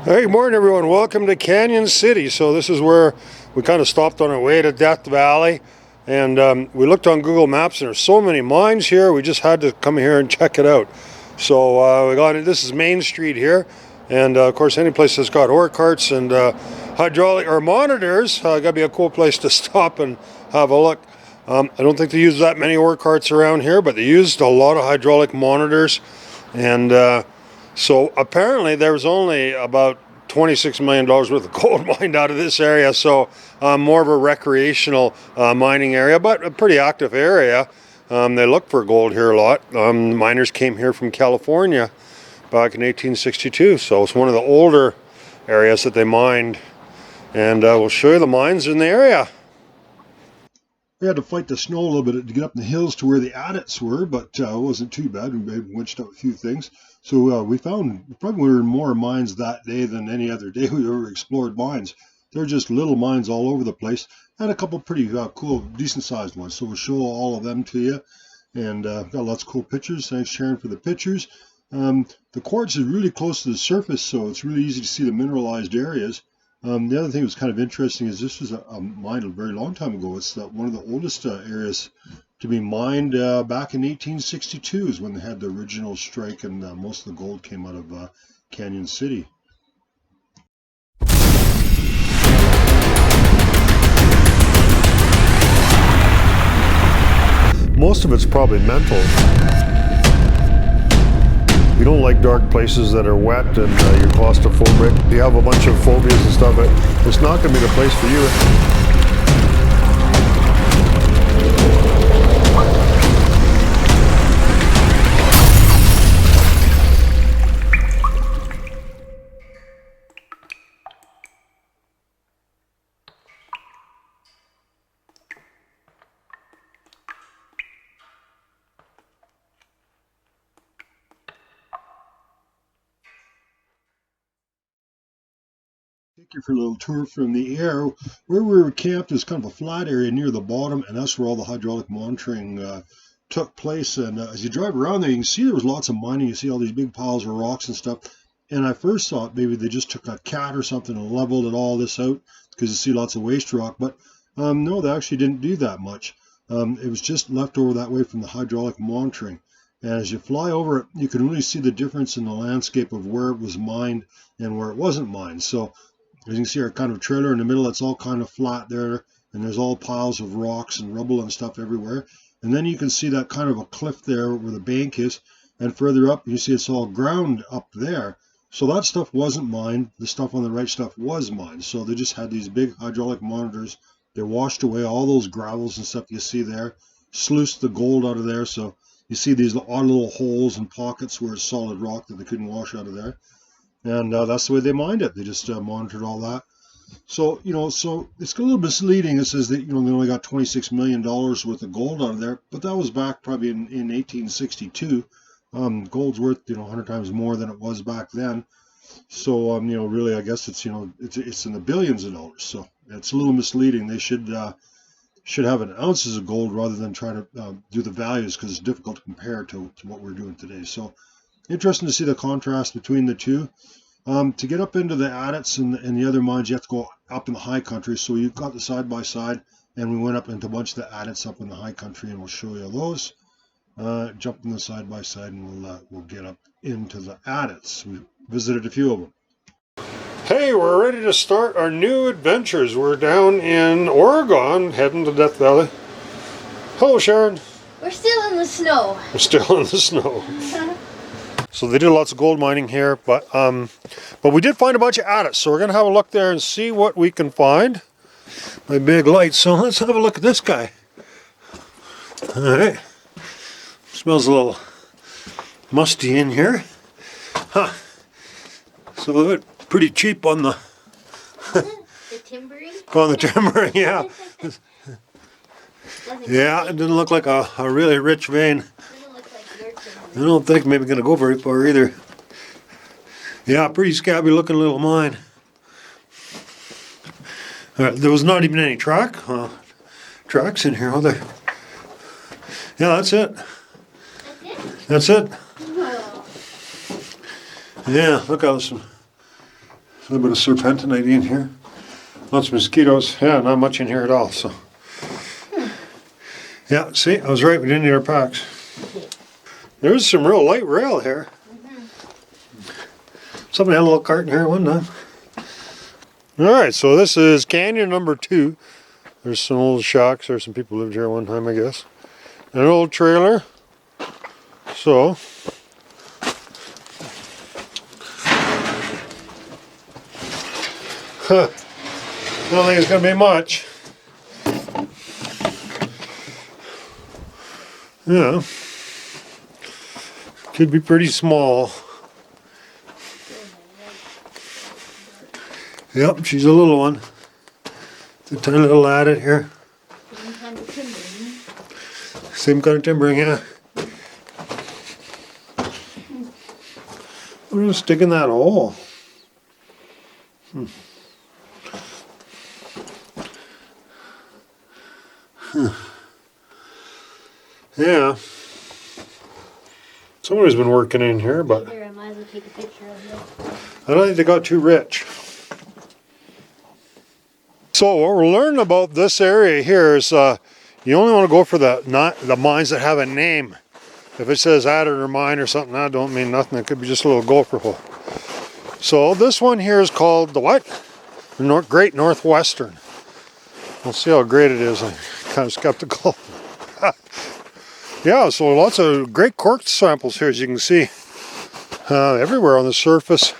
Hey, good morning everyone. Welcome to Canyon City. So this is where we kind of stopped on our way to Death Valley, and we looked on Google Maps and there's so many mines here, we just had to come here and check it out. So we got this is Main Street here, and of course any place that's got ore carts and hydraulic or monitors, gotta be a cool place to stop and have a look. I don't think they use that many ore carts around here, but they used a lot of hydraulic monitors, and so apparently there was only about $26 million worth of gold mined out of this area, so more of a recreational mining area, but a pretty active area. They look for gold here a lot. Miners came here from California back in 1862, so it's one of the older areas that they mined, and we'll show you the mines in the area. We had to fight the snow a little bit to get up in the hills to where the adits were, but it wasn't too bad. We winched up a few things. So we found probably more mines that day than any other day we ever explored mines. They're just little mines all over the place. Had a couple pretty cool, decent-sized ones. So we'll show all of them to you. And got lots of cool pictures. Thanks, Sharon, for the pictures. The quartz is really close to the surface, so it's really easy to see the mineralized areas. The other thing that was kind of interesting is this was a mine a very long time ago. It's one of the oldest areas to be mined back in 1862 is when they had the original strike, and most of the gold came out of Canyon City. Most of it's probably mental. You don't like dark places that are wet and you're claustrophobic. You have a bunch of phobias and stuff, but it's not going to be the place for you. Take you for a little tour from the air. Where we were camped is kind of a flat area near the bottom, and that's where all the hydraulic monitoring took place. And as you drive around there, you can see there was lots of mining. You see all these big piles of rocks and stuff. And I first thought maybe they just took a cat or something and leveled all this out, because you see lots of waste rock. But no, they actually didn't do that much. It was just left over that way from the hydraulic monitoring. And as you fly over it, you can really see the difference in the landscape of where it was mined and where it wasn't mined. So as you can see, our kind of trailer in the middle, it's all kind of flat there, and there's all piles of rocks and rubble and stuff everywhere. And then you can see that kind of a cliff there where the bank is, and further up, you see it's all ground up there. So that stuff wasn't mined. The stuff on the right stuff was mined. So they just had these big hydraulic monitors. They washed away all those gravels and stuff you see there, sluiced the gold out of there. So you see these odd little holes and pockets where it's solid rock that they couldn't wash out of there. And that's the way they mined it. They just monitored all that. So, so it's a little misleading. It says that, they only got $26 million worth of gold out of there, but that was back probably in 1862. Gold's worth, 100 times more than it was back then. So, really, I guess it's, it's in the billions of dollars. So it's a little misleading. They should have an ounces of gold rather than try to do the values, because it's difficult to compare to what we're doing today. So interesting to see the contrast between the two. To get up into the adits and the other mines, you have to go up in the high country. So you've got the side-by-side, and we went up into a bunch of the adits up in the high country, and we'll show you those. Jump in the side-by-side, and we'll get up into the adits. We visited a few of them. Hey, we're ready to start our new adventures. We're down in Oregon, heading to Death Valley. Hello, Sharon. We're still in the snow. We're still in the snow. So they did lots of gold mining here, but we did find a bunch of adits. So we're going to have a look there and see what we can find. My big light. So let's have a look at this guy. All right. Smells a little musty in here. Huh. So it's pretty cheap on the... the timbering? On the timbering, yeah. Yeah, it didn't look like a really rich vein. I don't think maybe going to go very far either. Yeah, pretty scabby looking little mine. There was not even any tracks in here, are there? Yeah, that's it. That's it. Wow. Yeah, look how some A little bit of serpentinite in here. Lots of mosquitoes. Yeah, not much in here at all. So, yeah, see, I was right. We didn't need our packs. There's some real light rail here. Somebody had a little cart in here one time. All right, so this is canyon number 2. There's some old shacks. There's some people who lived here one time, I guess. An old trailer. So, I don't think it's going to be much. Yeah. Could be pretty small. Yep, she's a little one. It's a tiny little adit here. Same kind of timbering, yeah. I'm going to stick in that hole. Yeah. Somebody's been working in here, but Here, I might as well take a picture of it. I don't think they got too rich. So what we're learning about this area here is you only want to go for the mines that have a name. If it says Adder mine or something, that don't mean nothing. It could be just a little gopher hole. So this one here is called the what? The Great Northwestern. We'll see how great it is. I'm kind of skeptical. Yeah, so lots of great quartz samples here, as you can see, everywhere on the surface.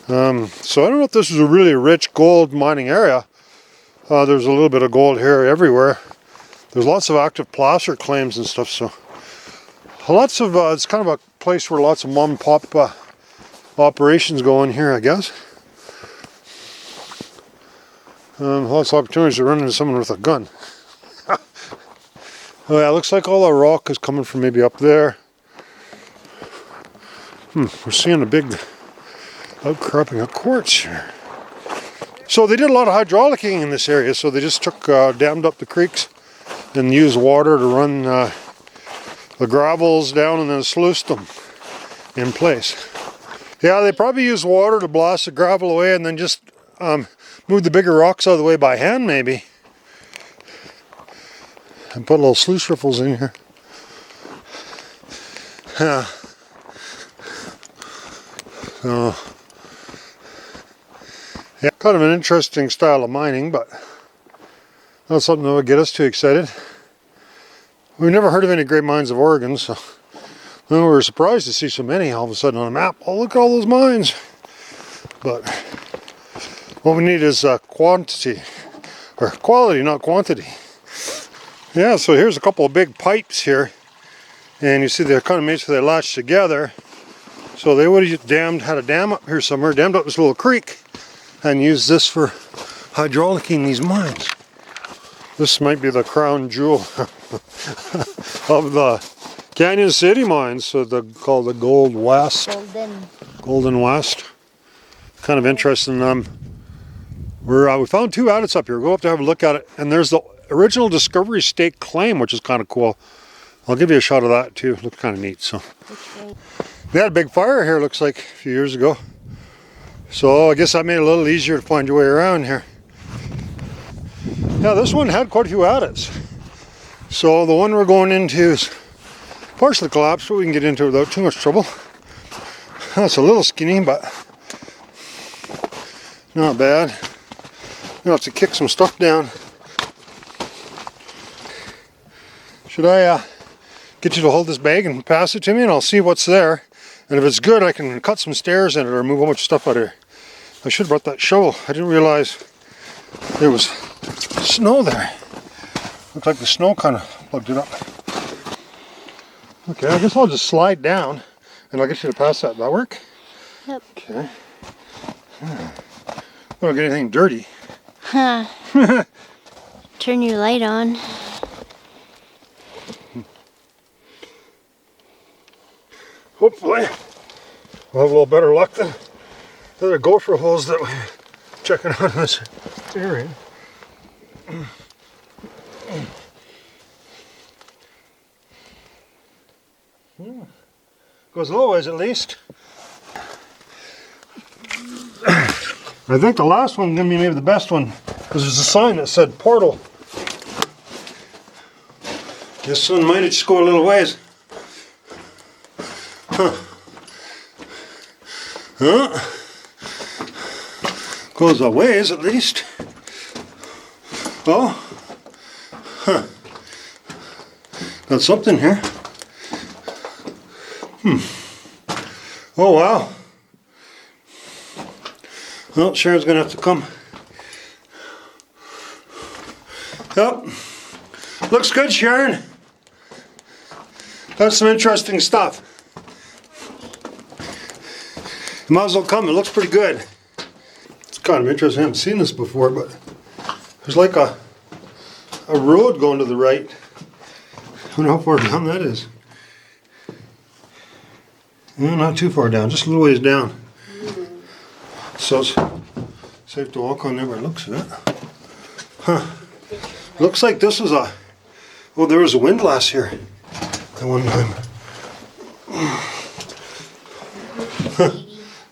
So I don't know if this is a really rich gold mining area. There's a little bit of gold here everywhere. There's lots of active placer claims and stuff, so lots of, it's kind of a place where lots of mom and pop operations go on here, I guess. Lots of opportunities to run into someone with a gun. Oh yeah, it looks like all the rock is coming from maybe up there. We're seeing a big outcropping of quartz here. So they did a lot of hydraulicking in this area, so they just took, dammed up the creeks and used water to run the gravels down and then sluiced them in place. Yeah, they probably used water to blast the gravel away and then just move the bigger rocks out of the way by hand maybe. And put little sluice riffles in here. Yeah. So, yeah, kind of an interesting style of mining, but not something that would get us too excited. We've never heard of any great mines of Oregon, so we were surprised to see so many all of a sudden on a map. Oh, look at all those mines! But what we need is quantity, or quality, not quantity. Yeah, so here's a couple of big pipes here, and you see they're kind of made so they latch together. So they would have had a dam up here somewhere, dammed up this little creek, and used this for hydraulicking these mines. This might be the crown jewel of the Canyon City mines, so they're called the Gold West. Golden West. Kind of interesting. We found 2 adits up here. We'll go up to have a look at it, and there's the original Discovery Stake claim, which is kind of cool. I'll give you a shot of that too. Looks kind of neat. So they had a big fire here, looks like, a few years ago. So I guess that made it a little easier to find your way around here. Yeah, this one had quite a few adits. So the one we're going into is partially collapsed, but we can get into it without too much trouble. That's a little skinny, but not bad. We'll have to kick some stuff down. Should I get you to hold this bag and pass it to me, and I'll see what's there. And if it's good, I can cut some stairs in it or move a bunch of stuff out of here. I should have brought that shovel. I didn't realize there was snow there. Looked like the snow kind of plugged it up. Okay, I guess I'll just slide down and I'll get you to pass that. That work? Yep. Okay. I don't get anything dirty. Huh. Turn your light on. Hopefully we'll have a little better luck than the other gopher holes that we're checking out in this area. Goes a little ways at least. I think the last one is going to be maybe the best one, because there's a sign that said portal. This one might just go a little ways. Huh. Huh? Goes a ways at least. Oh. Huh. Got something here. Oh wow. Well, Sharon's gonna have to come. Yep. Looks good, Sharon. That's some interesting stuff. You might as well come, it looks pretty good. It's kind of interesting, I haven't seen this before, but there's like a road going to the right. I don't know how far down that is. No, not too far down, just a little ways down. So it's safe to walk on there by the looks of it. Huh. Looks like this was a... Oh, there was a windlass here at one time. Huh.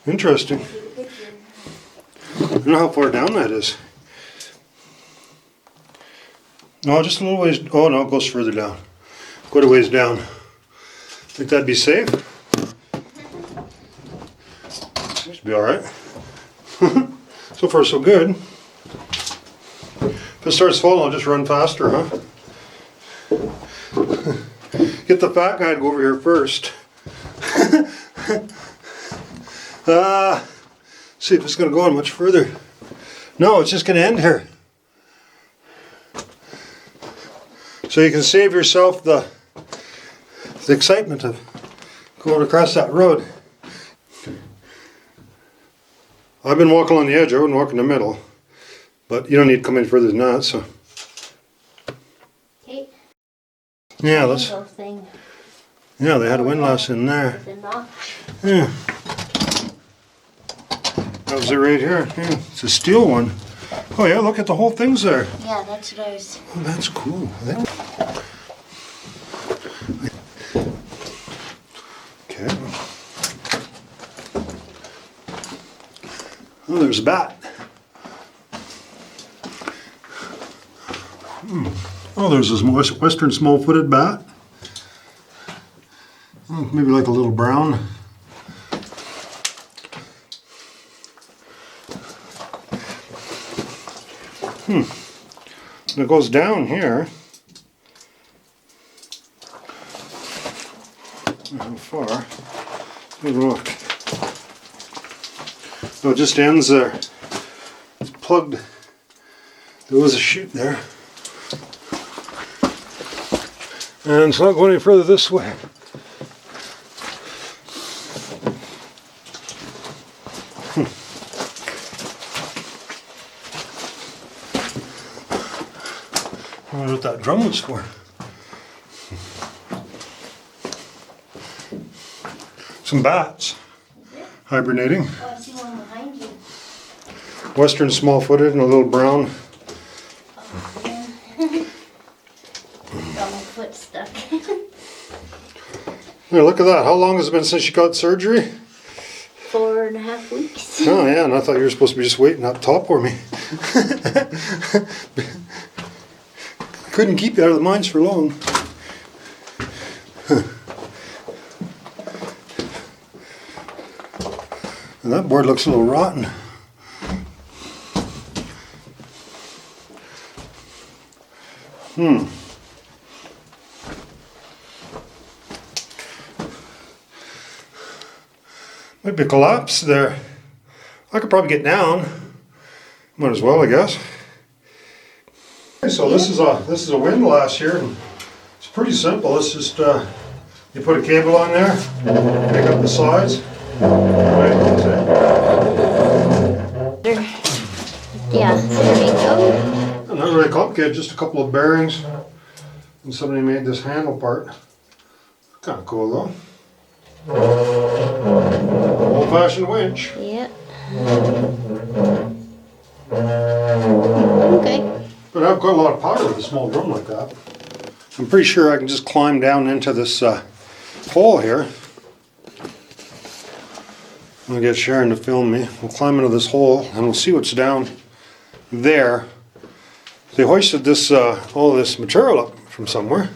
Interesting. I don't know how far down that is. No, just a little ways. Oh no, it goes further down. Quite a ways down. Think that'd be safe? Seems to be alright. So far so good. If it starts falling, I'll just run faster, huh? Get the fat guy to go over here first. See if it's going to go on much further. No, it's just going to end here. So you can save yourself the excitement of going across that road. I've been walking on the edge, I wouldn't walk in the middle. But you don't need to come any further than that, so. Okay. Yeah, that's. Thing. Yeah, they had a windlass in there. The notch. Yeah. That was it right here. Yeah, it's a steel one. Oh yeah, look at the whole thing's there. Yeah, that's what I was. Oh, that's cool. Okay. Oh, there's a bat. Oh, there's this western small-footed bat. Oh, maybe like a little brown. And it goes down here. How far? Good look. No, it just ends there. It's plugged. There was a chute there. And it's not going any further this way. I wonder what that drum was for. Some bats hibernating. Oh, I see one behind you. Western small-footed and a little brown. Oh, yeah. Got my foot stuck. Here, look at that. How long has it been since you got surgery? 4.5 weeks. Oh yeah, and I thought you were supposed to be just waiting up top for me. Couldn't keep you out of the mines for long. And that board looks a little rotten. Might be a collapse there. I could probably get down. Might as well, I guess. Okay, so this is a windlass here. And it's pretty simple. It's just you put a cable on there, pick up the sides. Yeah, there you go. Not really complicated, just a couple of bearings. And somebody made this handle part. Kind of cool though. Old-fashioned winch. Yeah. Okay. But I've got a lot of power with a small drum like that. I'm pretty sure I can just climb down into this hole here. I'll get Sharon to film me. We'll climb into this hole and we'll see what's down there. They hoisted this all this material up from somewhere.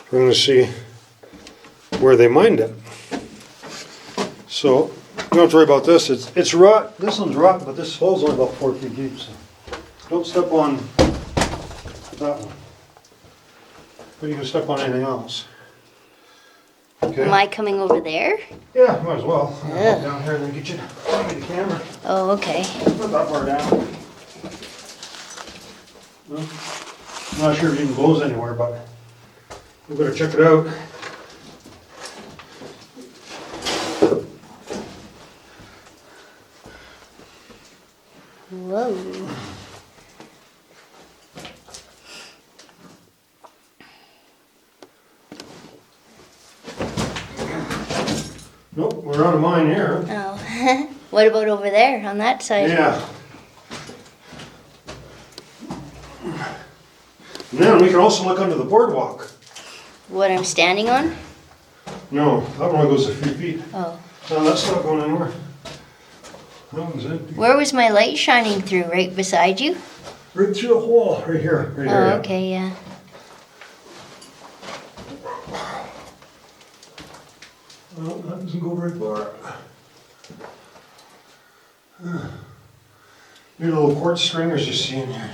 We're going to see where they mined it. So you don't have to worry about this. It's rot. This one's rotten, but this hole's only about 4 feet deep. So don't step on that one. But you can step on anything else. Okay. Am I coming over there? Yeah, might as well. I'll go down here and then get you the camera. Oh, okay. Put that bar down. Well, I'm not sure if you can close anywhere, but we better check it out. Whoa. Nope, we're on a mine here. Oh. What about over there on that side? Yeah. And then we can also look under the boardwalk. What I'm standing on? No, that one goes a few feet. Oh. No, that's not going anywhere. That one's empty. Where was my light shining through? Right beside you? Right through a hole, right here. Right here, Oh, yeah. okay, yeah. Well, that doesn't go very far. Maybe little quartz stringers you see in here.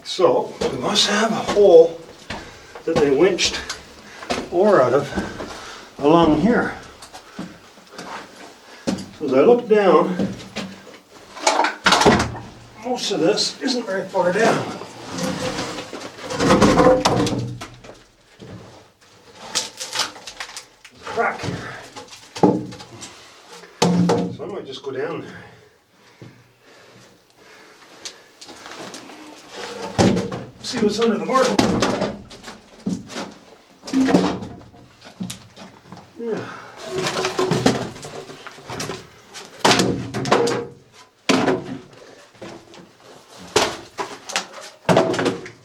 So, we must have a hole that they winched ore out of along here. So as I look down, most of this isn't very far down. There's a crack here. So I might just go down there. See what's under the marble. Yeah.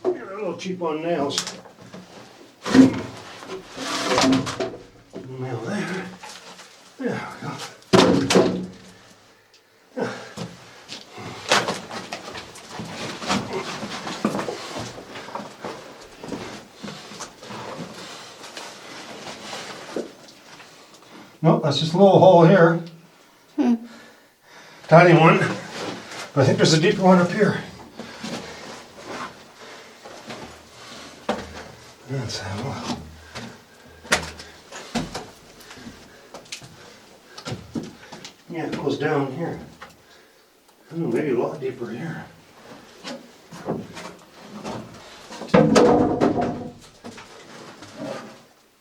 You're a little cheap on nails. Nail there. There we go. Yeah. Nope, that's just a little hole here. Tiny one. But I think there's a deeper one up here. Let's have a look. Yeah, it goes down here. Oh, maybe a lot deeper here.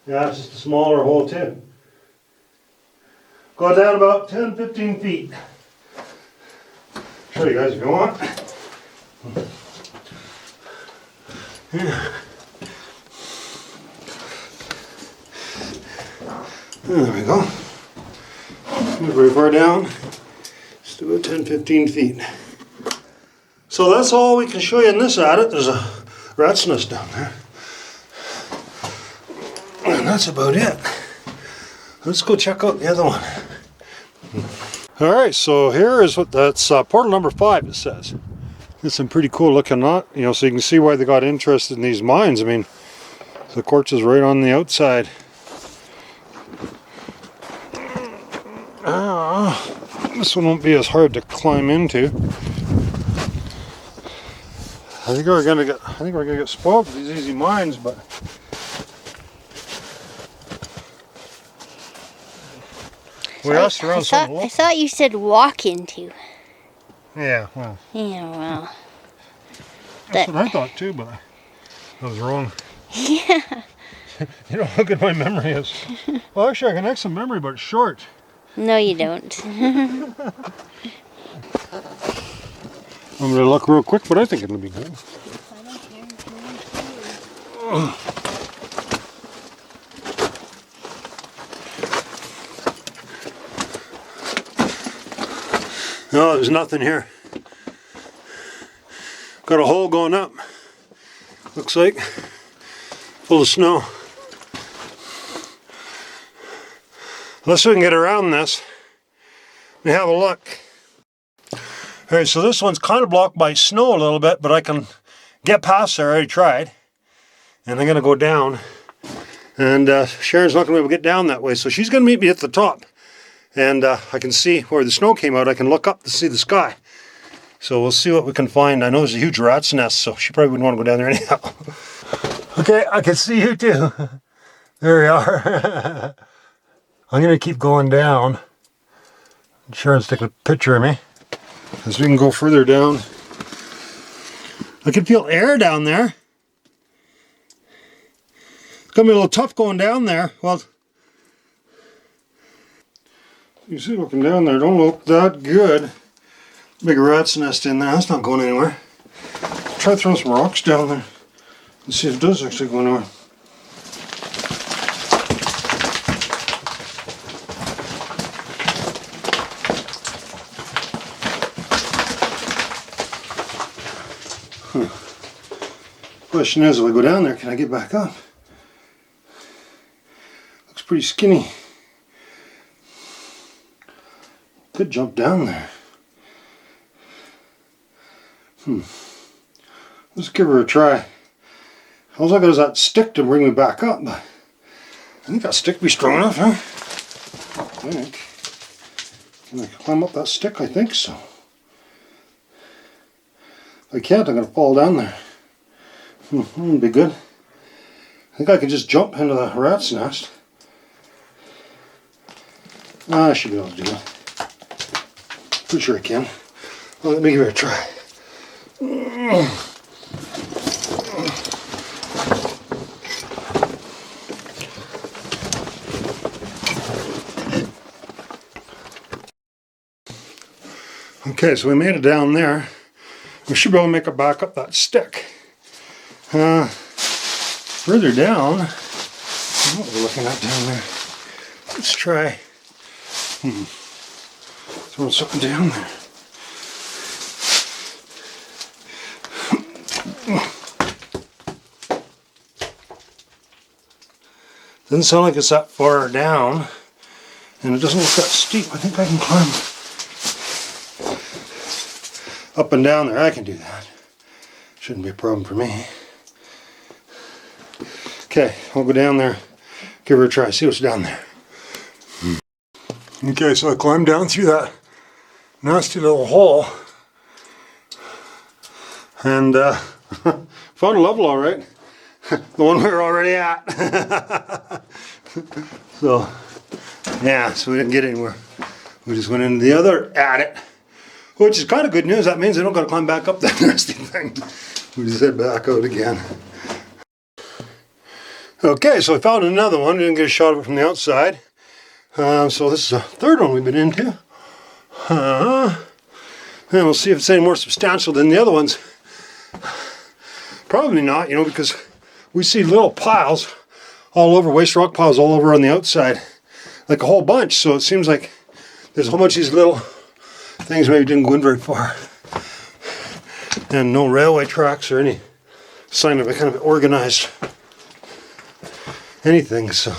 Yeah, it's just a smaller hole too. Go down about 10-15 feet. Show you guys if you want. Yeah. There we go. Not very far down. Just about 10-15 feet. So that's all we can show you in this attic. There's a rat's nest down there. And that's about it. Let's go check out the other one. All right, so here is what that's portal number 5. It says it's some pretty cool looking knot, you know, so you can see why they got interested in these mines. I mean, the quartz is right on the outside. This one won't be as hard to climb into. I think we're gonna get spoiled with these easy mines, but we asked around some I thought you said walk into. Yeah, well. Yeah, well. That's what I thought too, but I was wrong. Yeah. You know how good my memory is. Well, actually, I can have some memory, but it's short. No, you don't. I'm going to look real quick, but I think it'll be good. No, there's nothing here. Got a hole going up. Looks like full of snow. Let's see if we can get around this. Let me have a look. Alright, so this one's kind of blocked by snow a little bit, but I can get past there. I already tried. And I'm going to go down. And Sharon's not going to be able to get down that way, so she's going to meet me at the top. And I can see where the snow came out. I can look up to see the sky. So we'll see what we can find. I know there's a huge rat's nest, so she probably wouldn't want to go down there anyhow. Okay, I can see you too. There we are. I'm going to keep going down. Sharon's taking a picture of me. As we can go further down. I can feel air down there. It's going to be a little tough going down there. Well, you see looking down there, don't look that good. Big rat's nest in there, that's not going anywhere. Try throwing some rocks down there and see if it does actually go anywhere. Question is, if I go down there, can I get back up? Looks pretty skinny. Could jump down there. Let's give her a try. All I got is that stick to bring me back up, but I think that stick will be strong enough, huh? I think. Can I climb up that stick? I think so. If I can't, I'm going to fall down there. That'd be good. I think I could just jump into the rat's nest. I should be able to do it. Pretty sure I can. Well, let me give it a try. Okay, so we made it down there. We should be able to make it back up that stick. Further down, I don't know what we're looking at down there. Let's try throwing something down there. Doesn't sound like it's that far down, and it doesn't look that steep. I think I can climb up and down there. I can do that. Shouldn't be a problem for me. Okay, I'll go down there, give her a try, see what's down there. Okay, so I climbed down through that nasty little hole and found a level all right. The one we were already at. So, yeah, so we didn't get anywhere. We just went into the other attic, which is kind of good news. That means I don't got to climb back up that nasty thing. We just head back out again. Okay, so I found another one. Didn't get a shot of it from the outside. So this is the third one we've been into. And we'll see if it's any more substantial than the other ones. Probably not, you know, because we see little piles all over, waste rock piles all over on the outside. Like a whole bunch. So it seems like there's a whole bunch of these little things maybe didn't go in very far. And no railway tracks or any sign of a kind of organized anything, so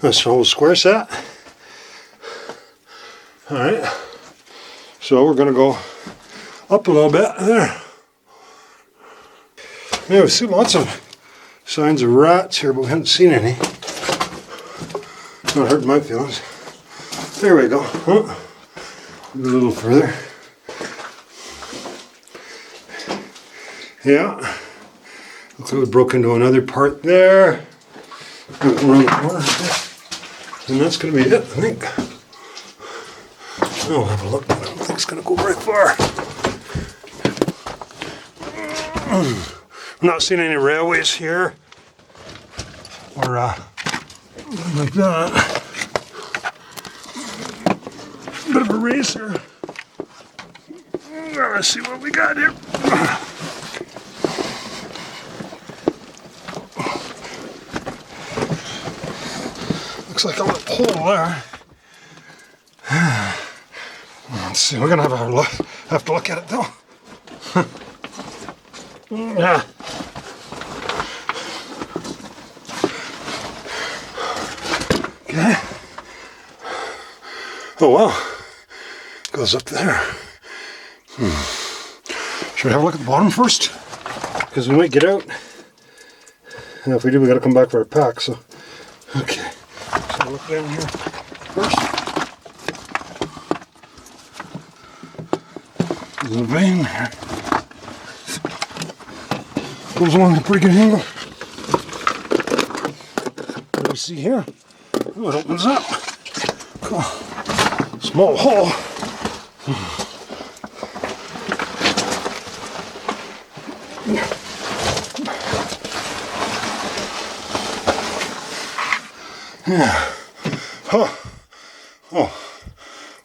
that's an old square set. Alright, so we're going to go up a little bit there. Yeah, we see lots of signs of rats here, but we haven't seen any. Not hurt my feelings. There we go. Oh, a little further. Yeah, looks like we broke into another part there. Around the corner, and that's going to be it, I think. I'll have a look, but I don't think it's going to go very far. I'm not seeing any railways here, or anything like that. Bit of a racer. Let's see what we got here. Looks like a little hole there. Let's see, we're gonna have to look at it though. Yeah. Okay. Oh wow. Goes up there. Should we have a look at the bottom first? Because we might get out. And if we do, we gotta come back for our pack, so. Okay. So look down here first. There's a vein here. Goes along a pretty good angle. What do we see here? Oh, it opens up. Cool. Small hole. Yeah. Oh. Oh.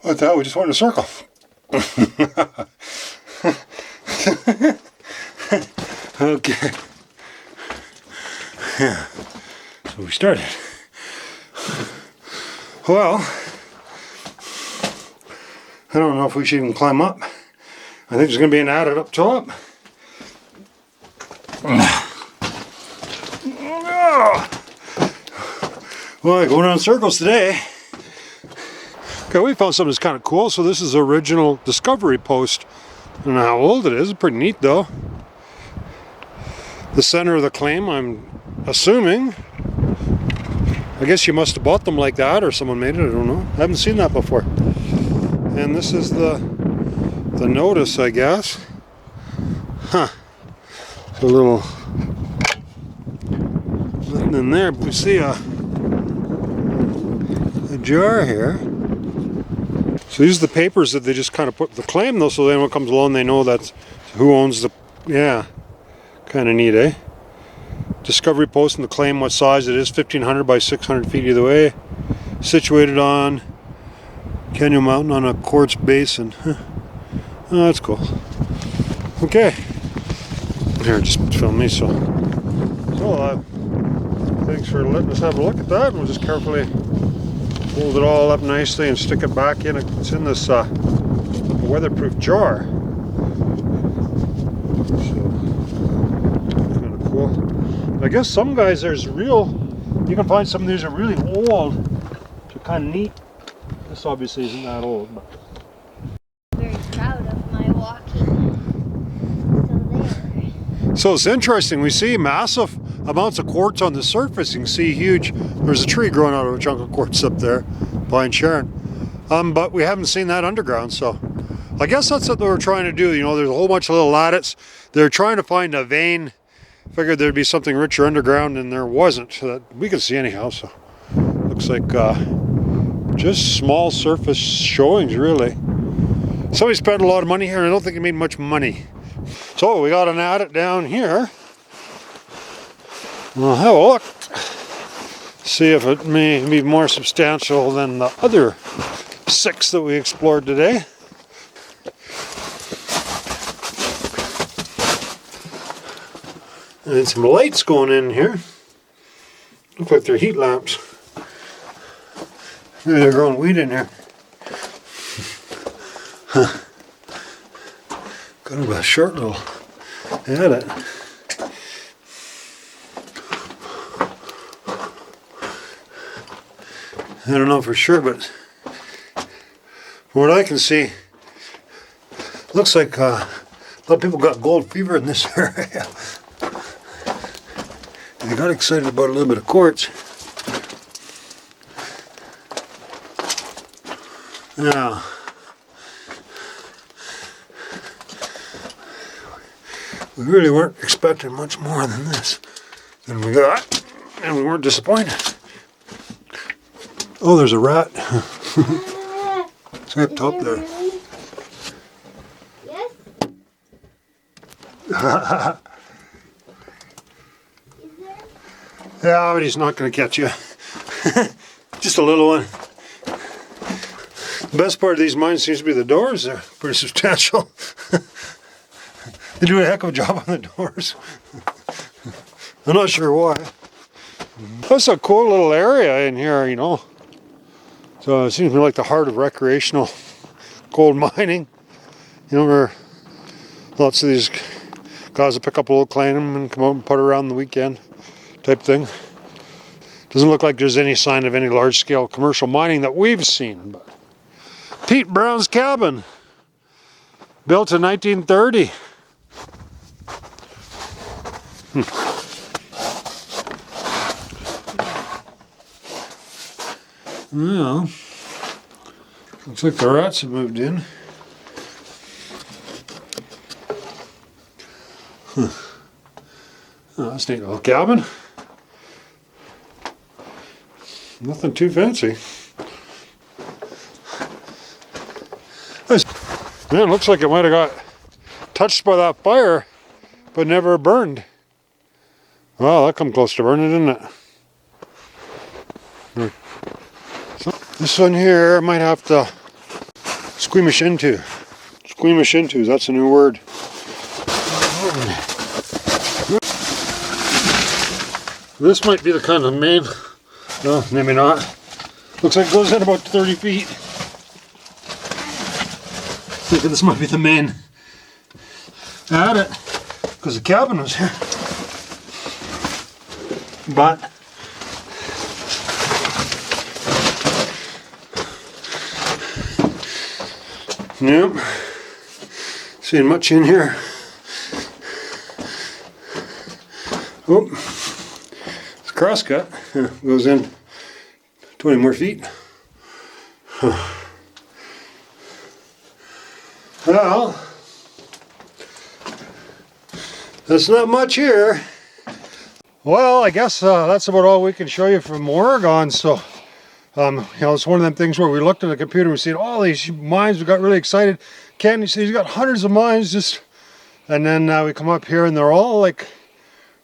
What the hell? We just went in a circle. Okay. Yeah. So we started. Well, I don't know if we should even climb up. I think there's going to be an adit up top. Well, going around circles today. Okay, we found something that's kind of cool. So this is the original discovery post. I don't know how old it is. It's pretty neat though. The center of the claim, I'm assuming. I guess you must have bought them like that, or someone made it, I don't know. I haven't seen that before. And this is the notice, I guess. Huh. A little nothing in there, but we see a jar here. So these are the papers that they just kind of put the claim though, so then when it comes along they know that's who owns the, yeah. Kind of neat, eh? Discovery post and the claim, what size it is, 1,500 by 600 feet either way. Situated on Canyon Mountain on a quartz basin. Huh. Oh, that's cool. Okay. Here, just film me, so. Thanks for letting us have a look at that. We'll just carefully fold it all up nicely and stick it back in. It's in this weatherproof jar. I guess some guys, you can find some of these are really old, which are kind of neat. This obviously isn't that old, but. Very proud of my walking. So there. So it's interesting, we see massive amounts of quartz on the surface. You can see huge, there's a tree growing out of a chunk of quartz up there, Pine Sharon. But we haven't seen that underground, so. I guess that's what they were trying to do, you know, there's a whole bunch of little lattice. They're trying to find a vein. Figured there'd be something richer underground, and there wasn't that we could see anyhow. So looks like just small surface showings, really. Somebody spent a lot of money here, and I don't think he made much money. So we got an adit down here. We'll have a look, see if it may be more substantial than the other 6 that we explored today. And some lights going in here. Look like they're heat lamps. Maybe they're growing weed in here. Huh. Got a short little adit. I don't know for sure, but from what I can see, looks like a lot of people got gold fever in this area. They got excited about a little bit of quartz. Now, we really weren't expecting much more than this than we got, and we weren't disappointed. Oh, there's a rat. It's up top there. Yes? Yeah, but he's not going to catch you. Just a little one. The best part of these mines seems to be the doors. They're pretty substantial. They do a heck of a job on the doors. I'm not sure why. That's a cool little area in here, you know. So it seems to be like the heart of recreational gold mining. You know, where lots of these Guys will pick up a little claim and come out and put it around the weekend type thing. Doesn't look like there's any sign of any large-scale commercial mining that we've seen. But Pete Brown's cabin, built in 1930. Well, looks like the rats have moved in. Oh, that's a neat little cabin. Nothing too fancy. Man, looks like it might have got touched by that fire, but never burned. Well, that come close to burning, didn't it? So, this one here I might have to squeamish into. Squeamish into, that's a new word. This might be the kind of main, no, maybe not. Looks like it goes in about 30 feet. I think this might be the main at it, because the cabin was here. But nope, seeing much in here. Oh, it's a crosscut. Goes in 20 more feet. Well, that's not much here. Well, I guess that's about all we can show you from Oregon. So, you know, it's one of them things where we looked at the computer, we seen all these mines, we got really excited. Canyon City's got hundreds of mines, just, and then we come up here and they're all like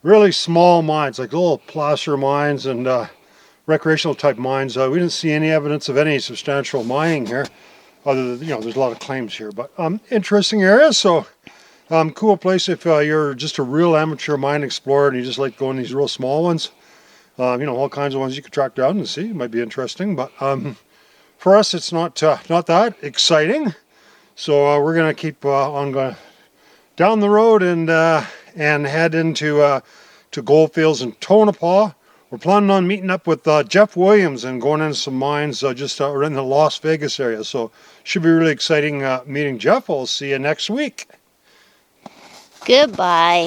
really small mines, like little placer mines and recreational type mines. We didn't see any evidence of any substantial mining here, other than, you know, there's a lot of claims here, but interesting area. So cool place if you're just a real amateur mine explorer and you just like going these real small ones. You know, all kinds of ones you could track down and see. It might be interesting, but for us it's not that exciting. So we're gonna keep on going down the road and head into to Goldfields in Tonopah. We're planning on meeting up with Jeff Williams and going into some mines just in the Las Vegas area. So should be really exciting meeting Jeff. I'll see you next week. Goodbye.